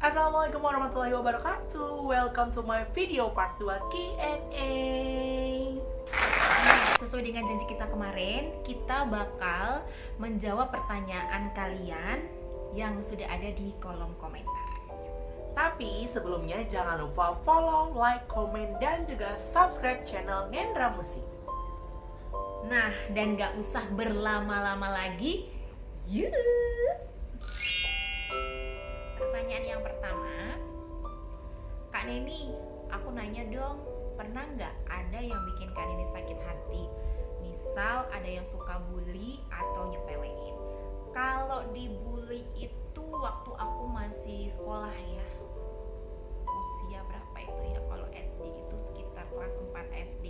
Assalamualaikum warahmatullahi wabarakatuh. Welcome to my video part 2 Q&A. Sesuai dengan janji kita kemarin, kita bakal menjawab pertanyaan kalian yang sudah ada di kolom komentar. Tapi sebelumnya jangan lupa follow, like, komen, dan juga subscribe channel Ngendra Musik. Nah, dan gak usah berlama-lama lagi, yuk! Pertanyaan yang pertama, Kak Neni, aku nanya dong, pernah nggak ada yang bikin Kak Neni sakit hati? Misal ada yang suka bully atau nyepelein. Kalau dibully itu waktu aku masih sekolah ya, usia berapa itu ya, kalau SD itu sekitar kelas 4 SD,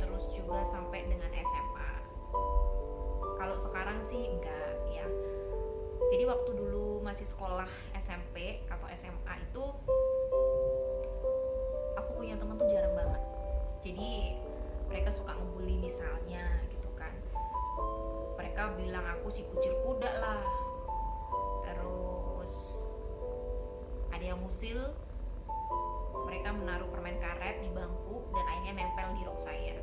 terus juga sampai dengan SMA. Kalau sekarang sih enggak ya. Jadi waktu dulu masih sekolah SMP atau SMA itu aku punya teman tuh jarang banget. Jadi mereka suka ngebully misalnya gitu kan. Mereka bilang aku si kucil kuda lah. Terus ada yang musil. Mereka menaruh permen karet di bangku dan akhirnya nempel di rok saya.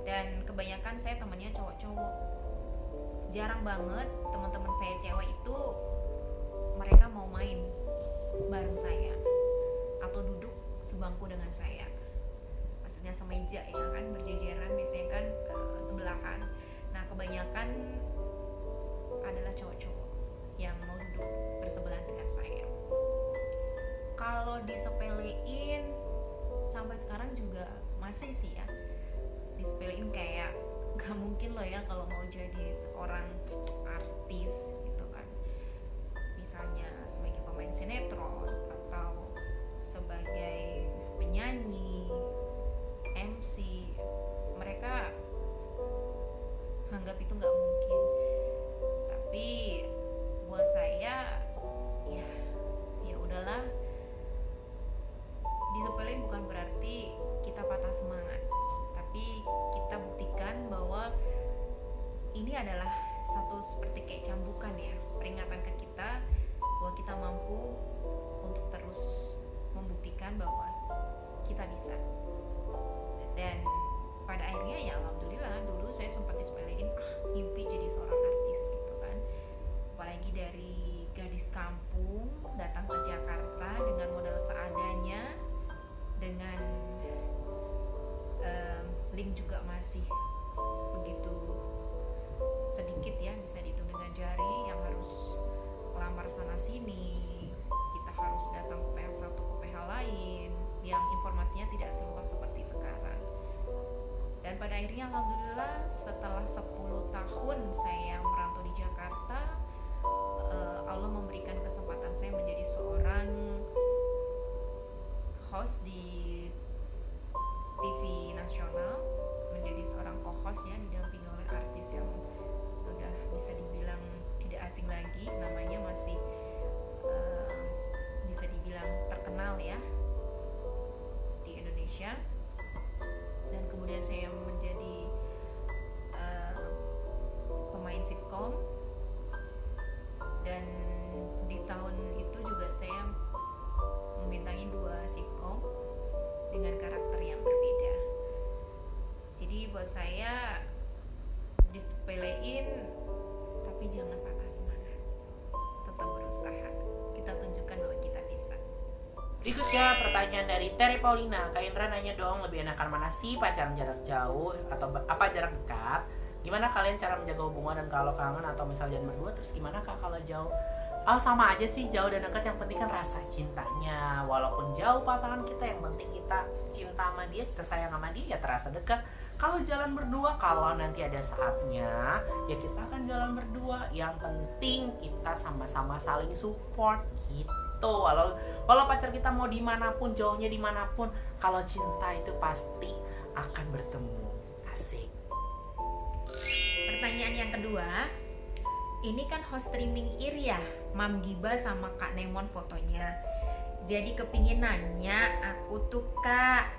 Dan kebanyakan saya temannya cowok-cowok. Jarang banget teman-teman saya cewek itu mereka mau main bareng saya atau duduk sebangku dengan saya, maksudnya semeja ya kan, berjejeran biasanya kan sebelahan. Nah kebanyakan adalah cowok-cowok yang mau duduk bersebelahan dengan saya. Kalau disepelein sampai sekarang juga masih sih ya, disepelein kayak gak mungkin loh ya kalau mau jadi seorang artis gitu kan, misalnya sebagai pemain sinetron atau sebagai penyanyi, MC, mereka anggap itu gak mungkin. Tapi buat saya ya udahlah, disepelein bukan berarti kita patah semangat, tapi kita buktikan bahwa ini adalah satu seperti kayak cambukan ya, peringatan ke kita bahwa kita mampu untuk terus membuktikan bahwa kita bisa. Dan pada akhirnya ya alhamdulillah, dulu saya sempat disepelein, mimpi jadi seorang artis gitu kan, apalagi dari gadis kampung datang ke Jakarta dengan modal seadanya, dengan link juga masih begitu sedikit ya, bisa dihitung dengan jari, yang harus lamar sana sini, kita harus datang ke PH satu ke PH lain, yang informasinya tidak seluas seperti sekarang. Dan pada akhirnya alhamdulillah setelah 10 tahun saya merantau di Jakarta, Allah memberikan kesempatan saya menjadi seorang host di TV nasional, menjadi seorang co-host ya, didampingi oleh artis yang sudah bisa dibilang tidak asing lagi, namanya masih bisa dibilang terkenal ya di Indonesia. Dan kemudian saya menjadi pemain sitkom, dan di tahun itu juga saya membintangi 2 sitkom dengan karakter yang berbeda. Jadi buat saya disepelein tapi jangan patah semangat, tetap berusaha, kita tunjukkan bahwa kita bisa. Berikutnya pertanyaan dari Terry Paulina. Kak Indra nanya dong, lebih enakan mana sih, pacaran jarak jauh atau apa jarak dekat? Gimana kalian cara menjaga hubungan, dan kalau kangen atau misal jangan berdua, terus gimana Kak kalau jauh? Sama aja sih, jauh dan dekat, yang penting kan rasa cintanya. Walaupun jauh pasangan kita, yang penting kita cinta sama dia, kita sayang sama dia, ya terasa dekat. Kalau jalan berdua, kalau nanti ada saatnya ya kita akan jalan berdua. Yang penting kita sama-sama saling support gitu. Walau pacar kita mau dimanapun, jauhnya dimanapun, kalau cinta itu pasti akan bertemu. Asik. Pertanyaan yang kedua, ini kan host streaming Iria, Mam Giba sama Kak Nemon fotonya. Jadi kepingin nanya aku tuh Kak,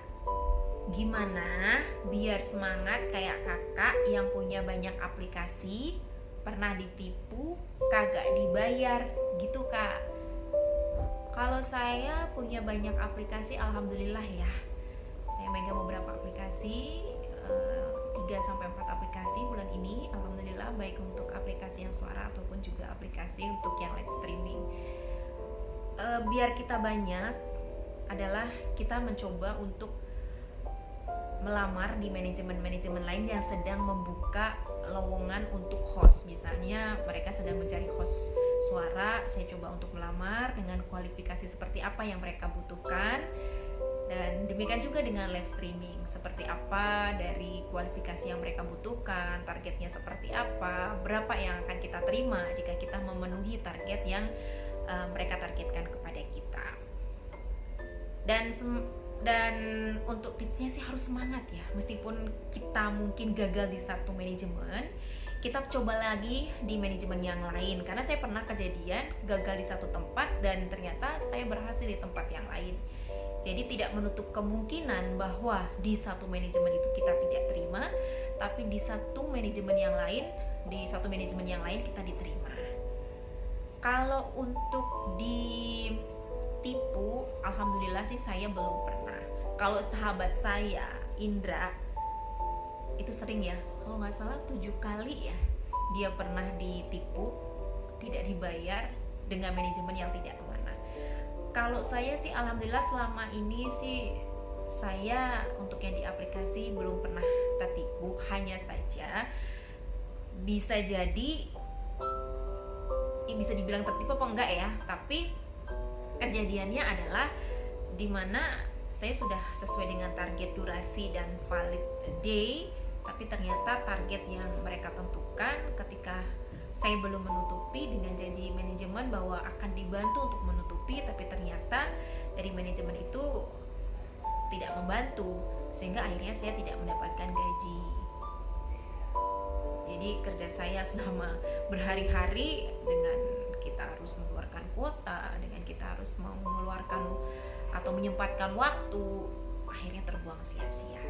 gimana biar semangat kayak kakak yang punya banyak aplikasi pernah ditipu, kagak dibayar gitu Kak. Kalau saya punya banyak aplikasi, alhamdulillah ya. Saya megang beberapa aplikasi, 3-4 aplikasi bulan ini, alhamdulillah, baik untuk aplikasi yang suara ataupun juga aplikasi untuk yang live streaming. Biar kita banyak adalah kita mencoba untuk melamar di manajemen-manajemen lain yang sedang membuka lowongan untuk host. Misalnya mereka sedang mencari host suara, saya coba untuk melamar dengan kualifikasi seperti apa yang mereka butuhkan. Dan demikian juga dengan live streaming, seperti apa dari kualifikasi yang mereka butuhkan, targetnya seperti apa, berapa yang akan kita terima jika kita memenuhi target yang mereka targetkan kepada kita. Dan untuk tipsnya sih harus semangat ya, meskipun kita mungkin gagal di satu manajemen, kita coba lagi di manajemen yang lain. Karena saya pernah kejadian gagal di satu tempat dan ternyata saya berhasil di tempat yang lain. Jadi tidak menutup kemungkinan bahwa di satu manajemen itu kita tidak terima, tapi di satu manajemen yang lain kita diterima. Kalau untuk ditipu, alhamdulillah sih saya belum pernah. Kalau sahabat saya Indra itu sering ya, kalau nggak salah 7 kali ya dia pernah ditipu, tidak dibayar dengan manajemen yang tidak amanah. Kalau saya sih alhamdulillah selama ini sih saya untuk yang di aplikasi belum pernah tertipu. Hanya saja bisa jadi bisa dibilang tertipu apa enggak ya, tapi kejadiannya adalah dimana saya sudah sesuai dengan target durasi dan valid day, tapi ternyata target yang mereka tentukan ketika saya belum menutupi dengan janji manajemen bahwa akan dibantu untuk menutupi, tapi ternyata dari manajemen itu tidak membantu, sehingga akhirnya saya tidak mendapatkan gaji. Jadi kerja saya selama berhari-hari dengan kita harus mengeluarkan kuota, dengan kita harus mengeluarkan atau menyempatkan waktu, akhirnya terbuang sia-sia.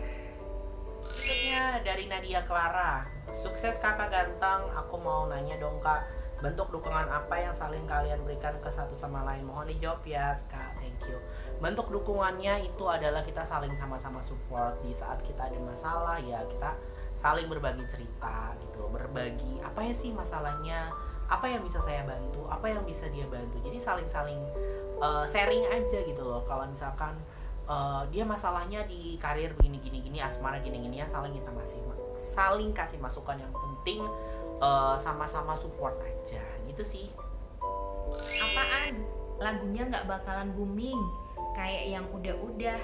Berikutnya dari Nadia Clara. Sukses kakak ganteng, aku mau nanya dong kak, bentuk dukungan apa yang saling kalian berikan ke satu sama lain? Mohon dijawab ya kak, thank you. Bentuk dukungannya itu adalah kita saling sama-sama support. Di saat kita ada masalah ya kita saling berbagi cerita gitu, berbagi apa ya sih masalahnya, apa yang bisa saya bantu, apa yang bisa dia bantu. Jadi saling-saling sharing aja gitu loh. Kalau misalkan dia masalahnya di karir begini asmara gini ya, saling kasih masukan. Yang penting sama-sama support aja gitu sih. Apaan? Lagunya nggak bakalan booming kayak yang udah-udah.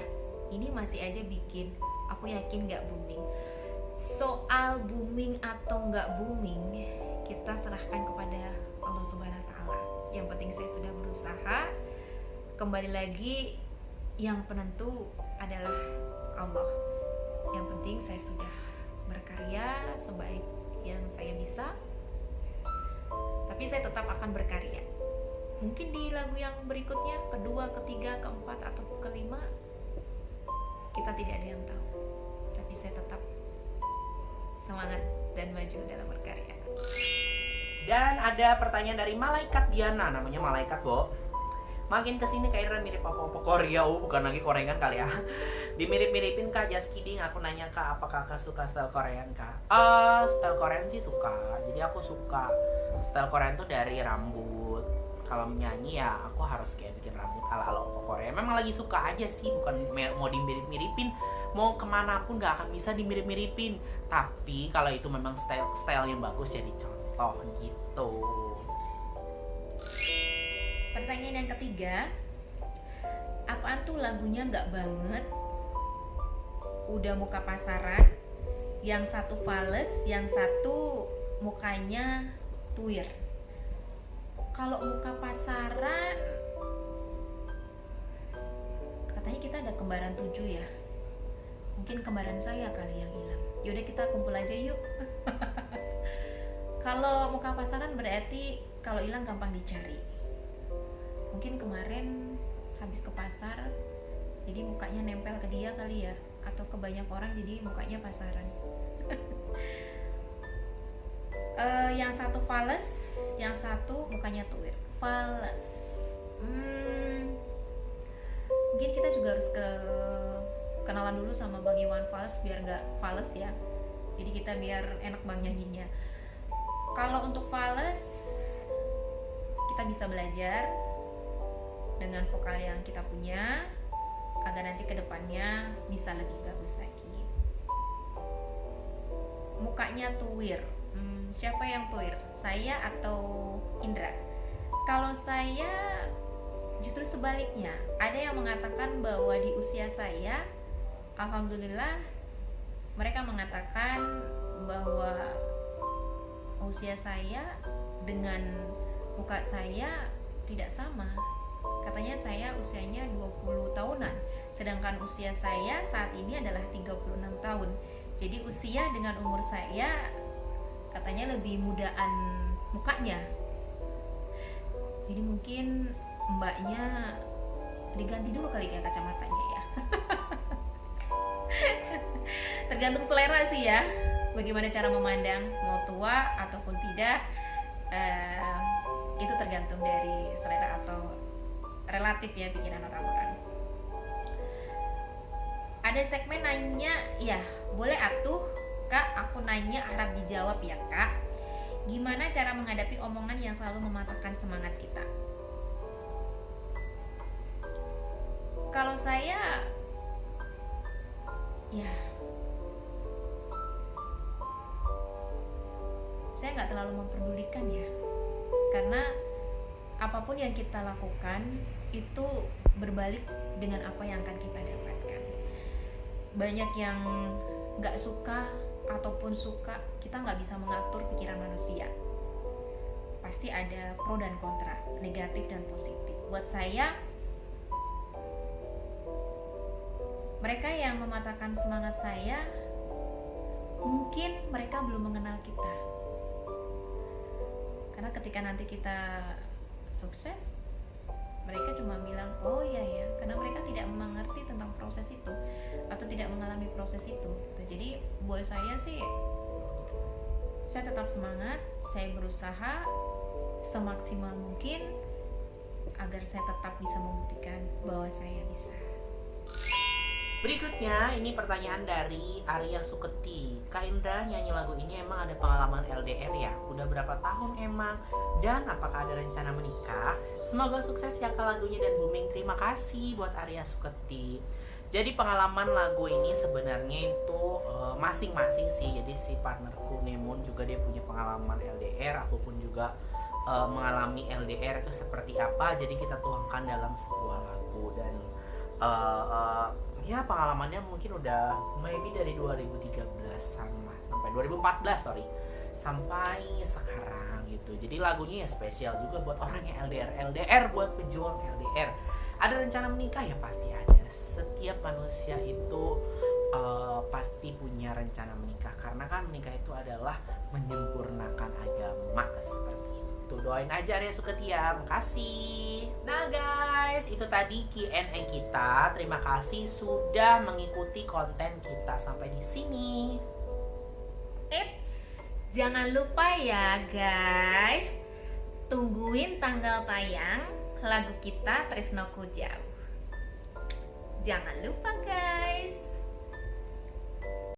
Ini masih aja bikin, aku yakin nggak booming. Soal booming atau nggak booming, kita serahkan kepada Allah Subhanahu Wa Taala. Yang penting saya sudah berusaha. Kembali lagi, yang penentu adalah Allah. Yang penting saya sudah berkarya sebaik yang saya bisa. Tapi saya tetap akan berkarya. Mungkin di lagu yang berikutnya, kedua, ketiga, keempat, atau kelima, kita tidak ada yang tahu. Tapi saya tetap semangat dan maju dalam berkarya. Dan ada pertanyaan dari Malaikat Diana, namanya Malaikat, Bo. Makin kesini kayaknya mirip apa-apa Korea, bukan lagi Korean kali ya. Dimirip-miripin kak, just kidding. Aku nanya kak, apakah kakak suka style Korean kak? Style Korean sih suka. Jadi aku suka style Korean tuh dari rambut. Kalau menyanyi ya aku harus kayak bikin rambut ala-ala Korea. Memang lagi suka aja sih, bukan mau dimirip-miripin. Mau kemana pun gak akan bisa dimirip-miripin. Tapi kalau itu memang style yang bagus ya dicontoh gitu. Pertanyaan yang ketiga, apaan tuh lagunya nggak banget? Udah muka pasaran, yang satu fales, yang satu mukanya tuir. Kalau muka pasaran, katanya kita ada kembaran 7 ya. Mungkin kembaran saya kali yang hilang. Yaudah kita kumpul aja yuk. Kalau muka pasaran berarti kalau hilang gampang dicari. Mungkin kemarin habis ke pasar, jadi mukanya nempel ke dia kali ya, atau ke banyak orang jadi mukanya pasaran. Yang satu fales, yang satu mukanya tuir. Fales. Mungkin kita juga harus kenalan dulu sama Bang Iwan Fals biar nggak fales ya. Jadi kita biar enak Bang nyanyinya. Kalau untuk fales, kita bisa belajar dengan vokal yang kita punya agar nanti kedepannya bisa lebih bagus lagi. Mukanya tuir. Siapa yang tuir? Saya atau Indra? Kalau saya justru sebaliknya. Ada yang mengatakan bahwa di usia saya, alhamdulillah, mereka mengatakan bahwa usia saya dengan muka saya tidak sama. Katanya saya usianya 20 tahunan, sedangkan usia saya saat ini adalah 36 tahun. Jadi usia dengan umur saya katanya lebih mudaan mukanya. Jadi mungkin mbaknya diganti dulu kali ya kacamatanya ya. Tergantung selera sih ya, bagaimana cara memandang, mau tua ataupun tidak, itu tergantung dari selera atau relatif ya pikiran orang-orang. Ada segmen nanya, ya boleh atuh Kak, aku nanya harap dijawab ya Kak. Gimana cara menghadapi omongan yang selalu mematahkan semangat kita? Kalau saya, ya saya nggak terlalu memperdulikan ya, karena apapun yang kita lakukan itu berbalik dengan apa yang akan kita dapatkan. Banyak yang nggak suka ataupun suka, kita nggak bisa mengatur pikiran manusia. Pasti ada pro dan kontra, negatif dan positif. Buat saya, mereka yang mematahkan semangat saya, mungkin mereka belum mengenal kita. Karena ketika nanti kita sukses, mereka cuma bilang, oh iya ya, karena mereka tidak mengerti tentang proses itu atau tidak mengalami proses itu. Jadi buat saya sih, saya tetap semangat, saya berusaha semaksimal mungkin agar saya tetap bisa membuktikan bahwa saya bisa. Berikutnya, ini pertanyaan dari Arya Suketi. Kak Indra, nyanyi lagu ini emang ada pengalaman LDR ya? Udah berapa tahun emang? Dan apakah ada rencana menikah? Semoga sukses ya Kak lagunya dan booming. Terima kasih buat Arya Suketi. Jadi pengalaman lagu ini sebenarnya itu masing-masing sih. Jadi si partnerku Nemon juga dia punya pengalaman LDR. Aku pun juga mengalami LDR itu seperti apa. Jadi kita tuangkan dalam sebuah lagu. Dan ya pengalamannya mungkin udah maybe dari 2013 sampai 2014 sampai sekarang gitu. Jadi lagunya ya spesial juga buat orang yang LDR buat pejuang LDR. Ada rencana menikah ya pasti ada. Setiap manusia itu pasti punya rencana menikah, karena kan menikah itu adalah menyempurnakan agama seperti itu. Doain aja Arya Suketi ya, makasih. Nah guys, itu tadi Q&A kita. Terima kasih sudah mengikuti konten kita sampai di sini. Jangan lupa ya guys, tungguin tanggal tayang lagu kita Tresnoku Jauh. Jangan lupa guys.